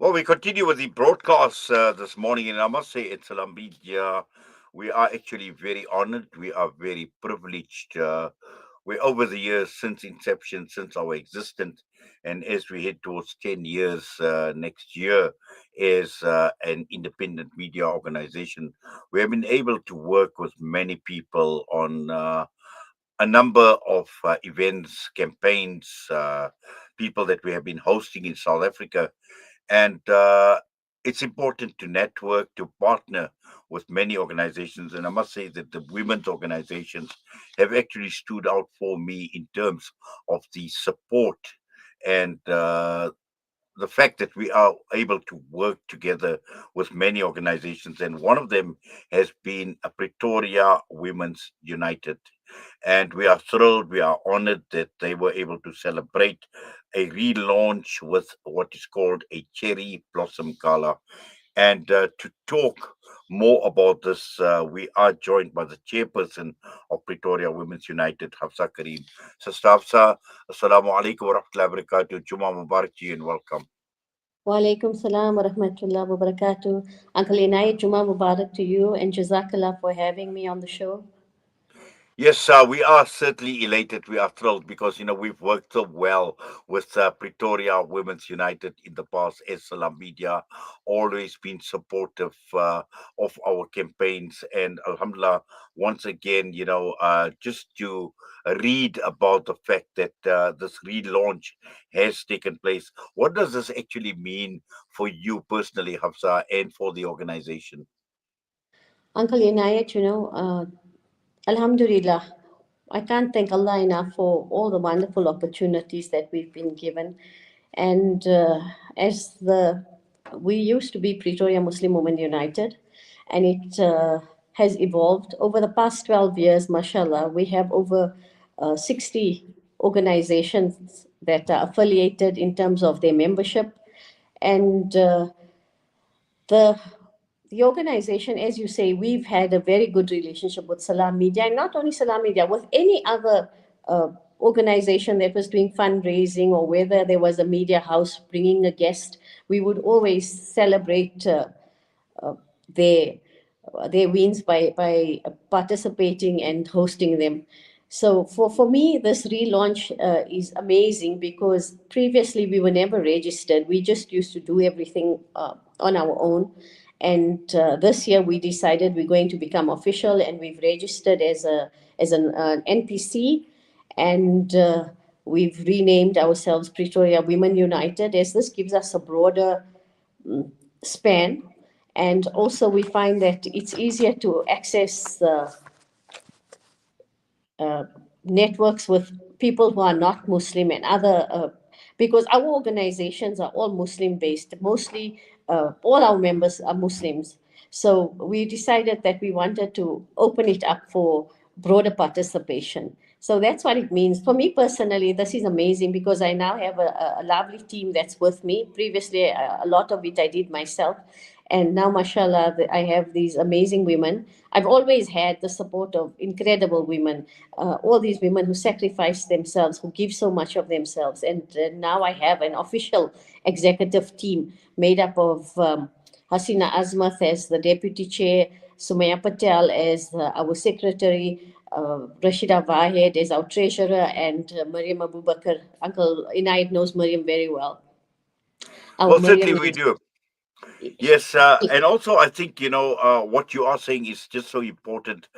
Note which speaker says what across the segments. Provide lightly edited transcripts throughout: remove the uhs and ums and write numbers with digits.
Speaker 1: Well, we continue with the broadcast this morning, and I must say, it's Media. We are actually very honored. We are very privileged. We over the years, since inception, since our existence, and as we head towards 10 years next year as an independent media organization, we have been able to work with many people on a number of events, campaigns, people that we have been hosting in South Africa, and it's important to network, to partner with many organizations. And I must say that the women's organizations have actually stood out for me in terms of the support and the fact that we are able to work together with many organizations. And one of them has been a Pretoria Women's United. And we are thrilled, we are honored that they were able to celebrate a relaunch with what is called a Cherry Blossom Gala. And to talk more about this, we are joined by the chairperson of Pretoria Women's United, Hafsa Carim. Sister Hafsa, Assalamu alaikum wa rahmatullahi wa barakatuh. Juma Mubarak to you and welcome.
Speaker 2: Wa alaikum salam wa rahmatullah wa barakatuh. Uncle Inayat, Juma Mubarak to you and Jazakallah for having me on the show.
Speaker 1: Yes, we are certainly elated. We are thrilled because we've worked so well with Pretoria Women's United in the past. As Salam Media, always been supportive of our campaigns, and Alhamdulillah, once again, just to read about the fact that this relaunch has taken place. What does this actually mean for you personally, Hafsa, and for the organization?
Speaker 2: Uncle Inayat, Alhamdulillah, I can't thank Allah enough for all the wonderful opportunities that we've been given. And as the we used to be Pretoria Muslim Women United, and it has evolved over the past 12 years. Mashallah, we have over 60 organizations that are affiliated in terms of their membership, and the the organization, as you say, we've had a very good relationship with Salam Media, and not only Salam Media, with any other organization that was doing fundraising, or whether there was a media house bringing a guest, we would always celebrate uh, their their wins by participating and hosting them. So for me, this relaunch is amazing because previously we were never registered. We just used to do everything on our own. And this year we decided we're going to become official, and we've registered as an NPC, and we've renamed ourselves Pretoria Women United, as this gives us a broader span. And also we find that it's easier to access uh, networks with people who are not Muslim and other, because our organizations are all Muslim based. Mostly, all our members are Muslims. So we decided that we wanted to open it up for broader participation. So that's what it means. For me personally, this is amazing because I now have a lovely team that's with me. Previously, a lot of it I did myself. And now, mashallah, I have these amazing women. I've always had the support of incredible women, all these women who sacrifice themselves, who give so much of themselves. And now I have an official executive team made up of Hasina Azmath as the deputy chair, Sumaya Patel as our secretary, Rashida Wahed as our treasurer, and Mariam Abubakar. Uncle Inayat knows Mariam very well. Our
Speaker 1: Well, certainly
Speaker 2: Mariam
Speaker 1: we
Speaker 2: is.
Speaker 1: do. Yes, and also I think what you are saying is just so important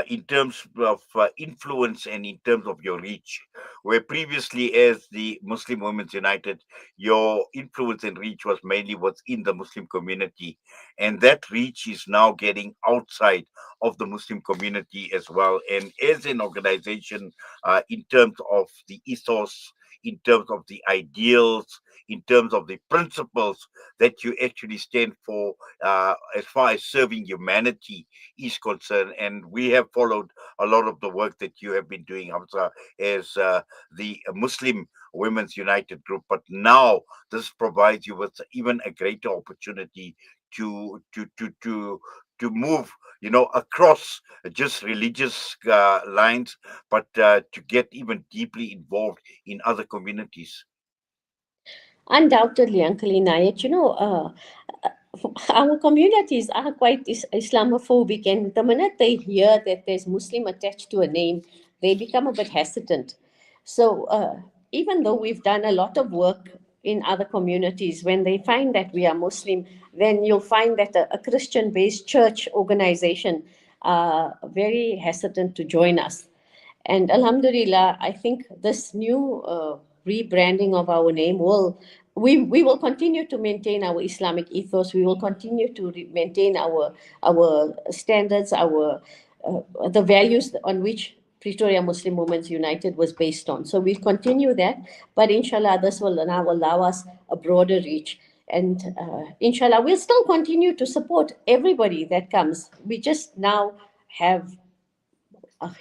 Speaker 1: in terms of influence and in terms of your reach. Where previously, as the Muslim Women's United, your influence and reach was mainly within the Muslim community, and that reach is now getting outside of the Muslim community as well. And as an organization, in terms of the ethos, in terms of the ideals, in terms of the principles that you actually stand for as far as serving humanity is concerned. And we have followed a lot of the work that you have been doing, Hamza, as the Muslim Women's United group. But now this provides you with even a greater opportunity to move across just religious lines, but to get even deeply involved in other communities.
Speaker 2: Undoubtedly, Uncle Inayat, our communities are quite Islamophobic, and the minute they hear that there's Muslim attached to a name, they become a bit hesitant. So, even though we've done a lot of work in other communities, when they find that we are Muslim, then you'll find that a Christian based church organization are very hesitant to join us. And Alhamdulillah, I think this new rebranding of our name we will continue to maintain our Islamic ethos. We will continue to maintain our standards, our the values on which Pretoria Muslim Women's United was based on. So we'll continue that, but inshallah, this will now allow us a broader reach. And inshallah, we'll still continue to support everybody that comes. We just now have a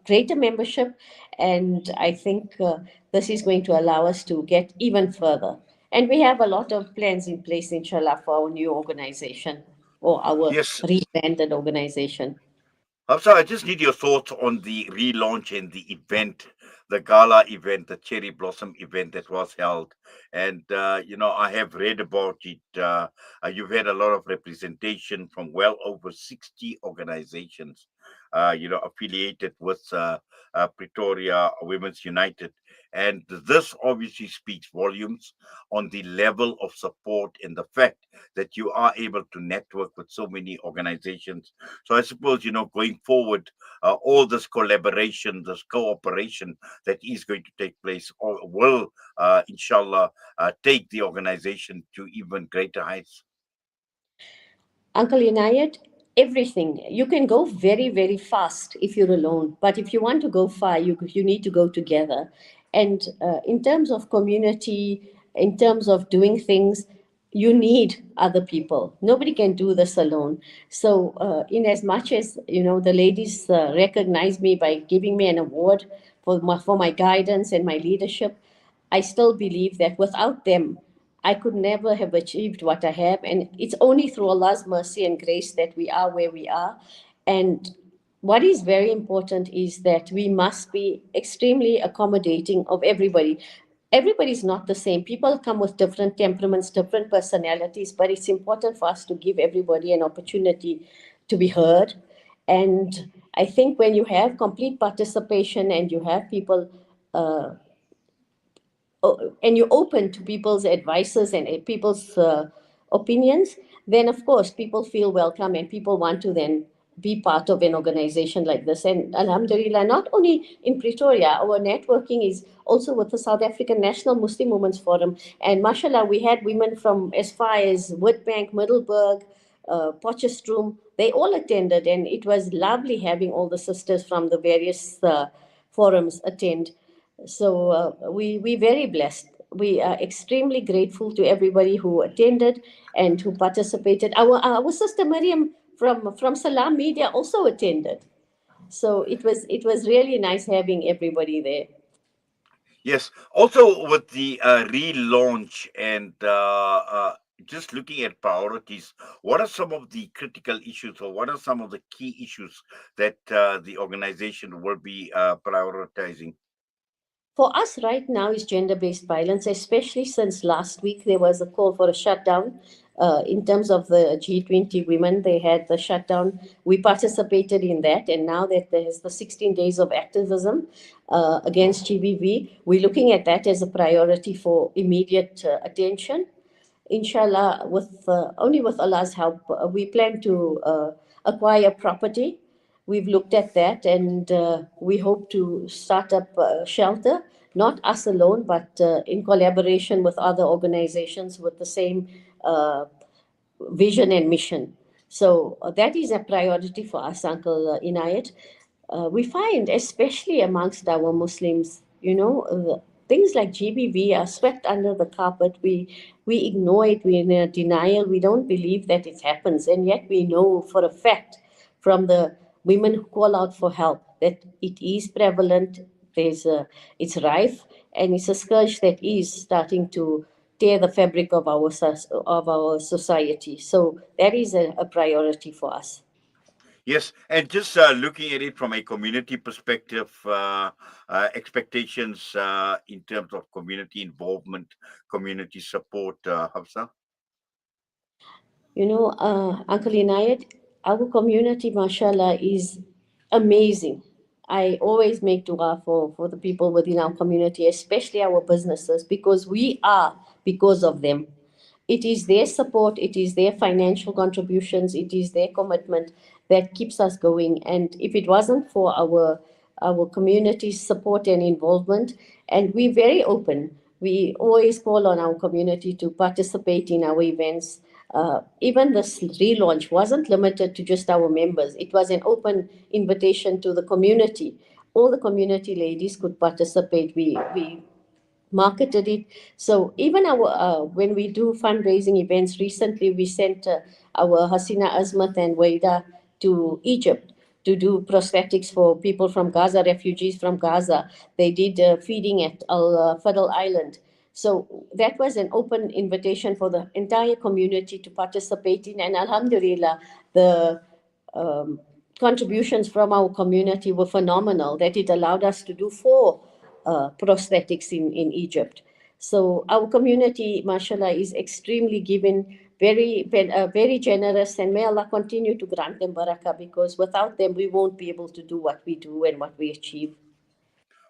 Speaker 2: greater membership, and I think this is going to allow us to get even further. And we have a lot of plans in place, inshallah, for our new organization or our
Speaker 1: Yes.
Speaker 2: rebranded organization.
Speaker 1: Hafsa, I just need your thoughts on the relaunch and the event, the gala event, the cherry blossom event that was held. And, I have read about it. You've had a lot of representation from well over 60 organizations, affiliated with Pretoria Women's United. And this obviously speaks volumes on the level of support and the fact that you are able to network with so many organizations. So I suppose, going forward, all this collaboration, this cooperation that is going to take place will, inshallah, take the organization to even greater heights.
Speaker 2: Uncle Inayat, everything. You can go very, very fast if you're alone, but if you want to go far, you need to go together. And in terms of community, in terms of doing things, you need other people. Nobody can do this alone. So, in as much as the ladies recognize me by giving me an award for my guidance and my leadership, I still believe that without them, I could never have achieved what I have. And it's only through Allah's mercy and grace that we are where we are. And what is very important is that we must be extremely accommodating of everybody. Everybody's not the same. People come with different temperaments, different personalities, but it's important for us to give everybody an opportunity to be heard. And I think when you have complete participation and you have people uh, and you're open to people's advices and people's opinions, then of course people feel welcome and people want to then be part of an organization like this. And Alhamdulillah, not only in Pretoria, our networking is also with the South African National Muslim Women's Forum. And mashallah, we had women from as far as Witbank, Middelburg, Potchefstroom. They all attended, and it was lovely having all the sisters from the various forums attend. So we very blessed. We are extremely grateful to everybody who attended and who participated. Our sister Miriam from Salam Media also attended. So it was really nice having everybody there.
Speaker 1: Yes. Also, with the relaunch and just looking at priorities, what are some of the critical issues, or what are some of the key issues that the organization will be prioritizing?
Speaker 2: For us right now is gender-based violence, especially since last week there was a call for a shutdown. In terms of the G20 women, they had the shutdown. We participated in that, and now that there's the 16 days of activism against GBV, we're looking at that as a priority for immediate attention. Inshallah, with only with Allah's help, we plan to acquire property. We've looked at that, and we hope to start up a shelter, not us alone, but in collaboration with other organizations with the same uh, vision and mission. So that is a priority for us, Uncle Inayat. We find, especially amongst our Muslims, things like GBV are swept under the carpet. We ignore it. We're in a denial. We don't believe that it happens, and yet we know for a fact from the women who call out for help that it is prevalent. It's rife, and it's a scourge that is starting to tear the fabric of our society. So that is a priority for us.
Speaker 1: Yes, and just looking at it from a community perspective, expectations in terms of community involvement, community support, Hafsa.
Speaker 2: Uncle Inayat, our community, mashallah, is amazing. I always make dua for the people within our community, especially our businesses, because we are because of them. It is their support, it is their financial contributions, it is their commitment that keeps us going. And if it wasn't for our community's support and involvement, and we're very open, we always call on our community to participate in our events. Even this relaunch wasn't limited to just our members, it was an open invitation to the community. All the community ladies could participate. We marketed it. So even our when we do fundraising events, recently we sent our Hasina Azmat and Waida to Egypt to do prosthetics for people from Gaza, refugees from Gaza. They did feeding at Al Fadl Island. So that was an open invitation for the entire community to participate in, and Alhamdulillah, the um, contributions from our community were phenomenal, that it allowed us to do four prosthetics in Egypt. So our community, mashallah, is extremely giving, very generous, and may Allah continue to grant them barakah, because without them we won't be able to do what we do and what we achieve.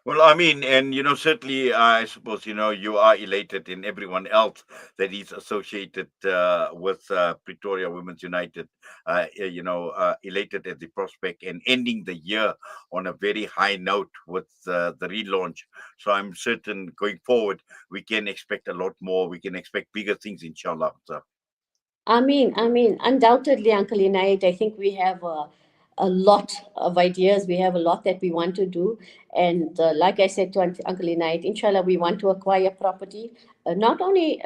Speaker 1: Well, I mean, and certainly, I suppose you are elated, in everyone else that is associated with Pretoria Women's United. Elated at the prospect and ending the year on a very high note with the relaunch. So I'm certain going forward we can expect a lot more. We can expect bigger things, inshallah. So,
Speaker 2: Undoubtedly, Uncle Inayat, I think we have a lot of ideas. We have a lot that we want to do. And like I said to Uncle Inayat, inshallah, we want to acquire property, not only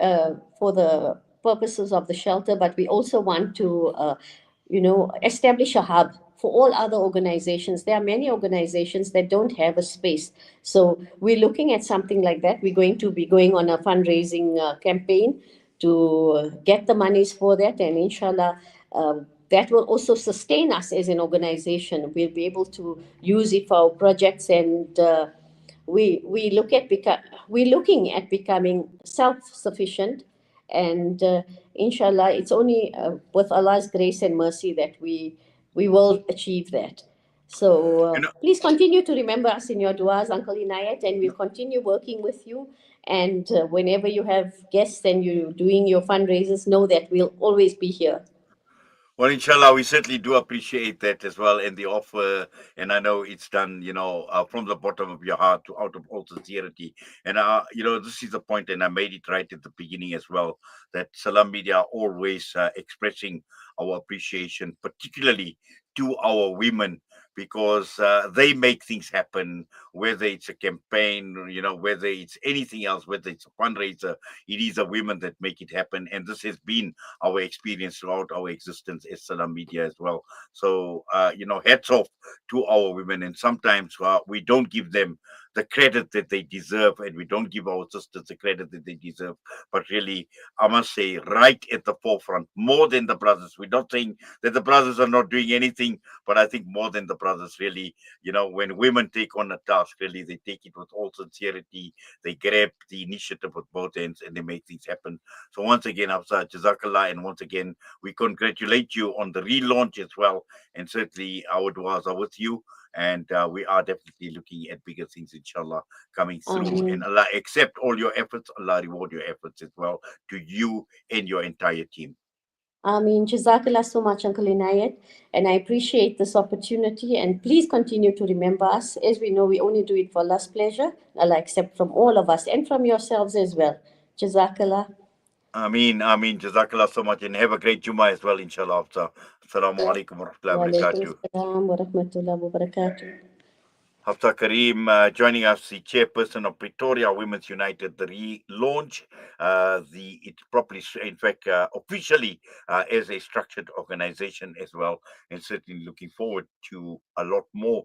Speaker 2: for the purposes of the shelter, but we also want to, establish a hub for all other organizations. There are many organizations that don't have a space. So we're looking at something like that. We're going to be going on a fundraising campaign to get the monies for that, and inshallah, that will also sustain us as an organization. We'll be able to use it for our projects, and we're looking at becoming self-sufficient, and inshallah, it's only with Allah's grace and mercy that we will achieve that. So
Speaker 1: you know,
Speaker 2: please continue to remember us in your duas, Uncle Inayat, and we'll continue working with you. And whenever you have guests and you're doing your fundraisers, know that we'll always be here.
Speaker 1: Well, inshallah, we certainly do appreciate that as well, and the offer. And I know it's done, from the bottom of your heart, to out of all sincerity. And this is the point, and I made it right at the beginning as well, that Salam Media are always expressing our appreciation, particularly to our women, because they make things happen. Whether it's a campaign, whether it's anything else, whether it's a fundraiser, it is the women that make it happen, and this has been our experience throughout our existence as Salam Media as well. So, hats off to our women. And sometimes we don't give them the credit that they deserve, and we don't give our sisters the credit that they deserve. But really, I must say, right at the forefront, more than the brothers. We're not saying that the brothers are not doing anything, but I think more than the brothers, really, when women take on a task, really, they take it with all sincerity. They grab the initiative with both ends, and they make things happen. So once again, Hafsa, Jazakallah, and once again, we congratulate you on the relaunch as well. And certainly our duas are with you. And we are definitely looking at bigger things, inshallah, coming through.
Speaker 2: Ameen.
Speaker 1: And Allah accept all your efforts. Allah reward your efforts as well to you and your entire team.
Speaker 2: Jazakallah so much, Uncle Inayat. And I appreciate this opportunity. And please continue to remember us. As we know, we only do it for Allah's pleasure. Allah accept from all of us and from yourselves as well. Jazakallah.
Speaker 1: Ameen. Jazakallah so much. And have a great Jummah as well, inshallah. Hafsa. Assalamu alaikum wa rahmatullahi
Speaker 2: Wa
Speaker 1: wa
Speaker 2: alaikum
Speaker 1: barakatuh.
Speaker 2: assalam wa rahmatullahi wa barakatuh.
Speaker 1: Hafsa Carim joining us, the chairperson of Pretoria Women's United, the relaunch, it's properly, in fact, officially as a structured organization as well, and certainly looking forward to a lot more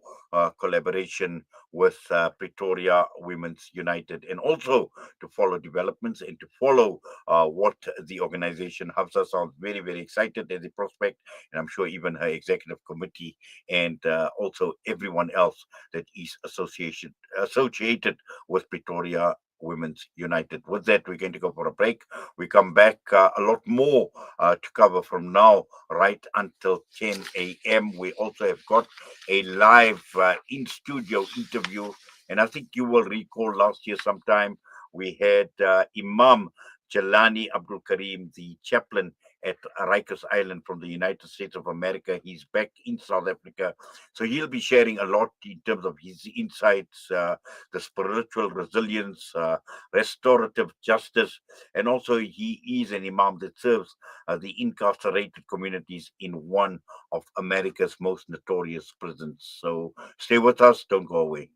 Speaker 1: collaboration with Pretoria Women's United, and also to follow developments and to follow what the organization. Hafsa sounds very, very excited at the prospect, and I'm sure even her executive committee and also everyone else that is associated with Pretoria Women's United. With that, we're going to go for a break. We come back a lot more to cover from now right until 10 a.m. We also have got a live in studio interview. And I think you will recall last year sometime we had Imam Jalani Abdul Karim, the chaplain at Rikers Island from the United States of America. He's back in South Africa. So he'll be sharing a lot in terms of his insights, the spiritual resilience, restorative justice, and also he is an imam that serves the incarcerated communities in one of America's most notorious prisons. So stay with us, don't go away.